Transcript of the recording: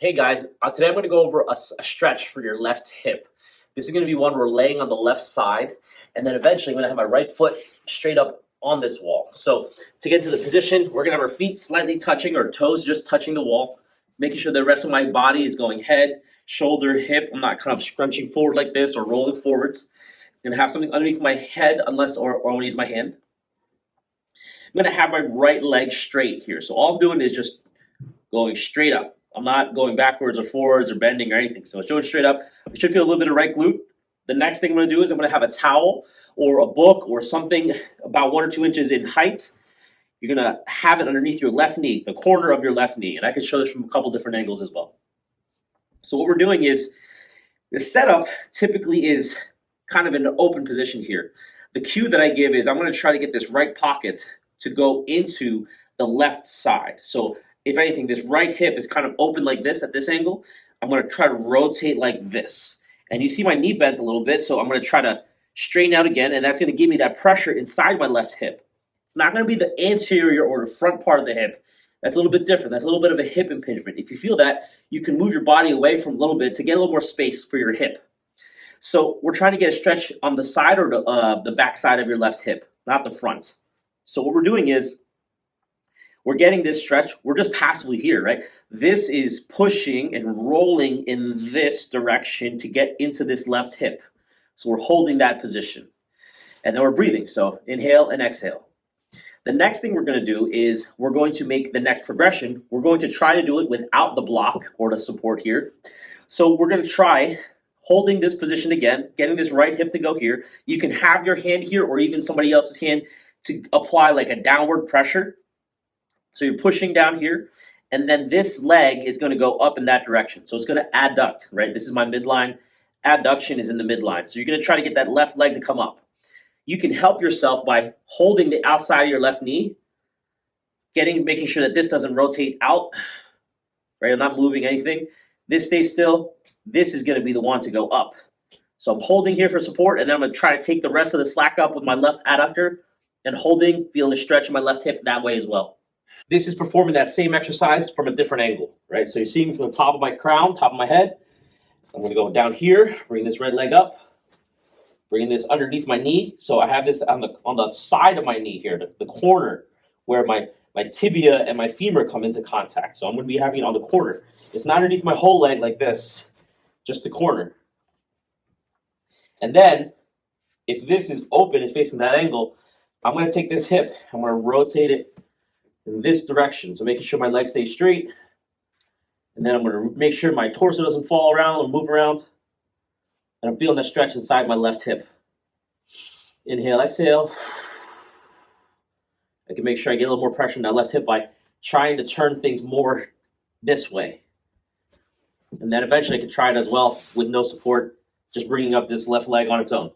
Hey guys, today I'm going to go over a stretch for your left hip. This is going to be one where we're laying on the left side, and then eventually I'm going to have my right foot straight up on this wall. So to get to the position, we're going to have our feet slightly touching, or toes just touching the wall, making sure the rest of my body is going head, shoulder, hip. I'm not kind of scrunching forward like this or rolling forwards. I'm going to have something underneath my head or I want to use my hand. I'm going to have my right leg straight here. So all I'm doing is just going straight up. I'm not going backwards or forwards or bending or anything. So it's going straight up. I should feel a little bit of right glute. The next thing I'm going to do is I'm going to have a towel or a book or something about 1 or 2 inches in height. You're going to have it underneath your left knee, the corner of your left knee. And I can show this from a couple different angles as well. So what we're doing is, the setup typically is kind of in an open position here. The cue that I give is I'm going to try to get this right pocket to go into the left side. So if anything, this right hip is kind of open like this at this angle. I'm going to try to rotate like this. And you see my knee bent a little bit, so I'm going to try to straighten out again, and that's going to give me that pressure inside my left hip. It's not going to be the anterior or the front part of the hip. That's a little bit different. That's a little bit of a hip impingement. If you feel that, you can move your body away from a little bit to get a little more space for your hip. So we're trying to get a stretch on the side or the back side of your left hip, not the front. So what we're doing is, we're getting this stretch. We're just passively here, right? This is pushing and rolling in this direction to get into this left hip. So we're holding that position. And then we're breathing. So inhale and exhale. The next thing we're going to do is we're going to make the next progression. We're going to try to do it without the block or the support here. So we're going to try holding this position again, getting this right hip to go here. You can have your hand here or even somebody else's hand to apply like a downward pressure. So you're pushing down here, and then this leg is going to go up in that direction. So it's going to adduct, right? This is my midline. Adduction is in the midline. So you're going to try to get that left leg to come up. You can help yourself by holding the outside of your left knee, making sure that this doesn't rotate out, right? I'm not moving anything. This stays still. This is going to be the one to go up. So I'm holding here for support, and then I'm going to try to take the rest of the slack up with my left adductor and holding, feeling a stretch in my left hip that way as well. This is performing that same exercise from a different angle, right? So you're seeing me from the top of my crown, top of my head. I'm going to go down here, bring this right leg up, bringing this underneath my knee. So I have this on the side of my knee here, the corner where my tibia and my femur come into contact. So I'm going to be having it on the corner. It's not underneath my whole leg like this, just the corner. And then, if this is open, it's facing that angle, I'm going to take this hip, I'm going to rotate it in this direction. So making sure my legs stay straight. And then I'm going to make sure my torso doesn't fall around or move around. And I'm feeling that stretch inside my left hip. Inhale, exhale. I can make sure I get a little more pressure in that left hip by trying to turn things more this way. And then eventually I can try it as well with no support, just bringing up this left leg on its own.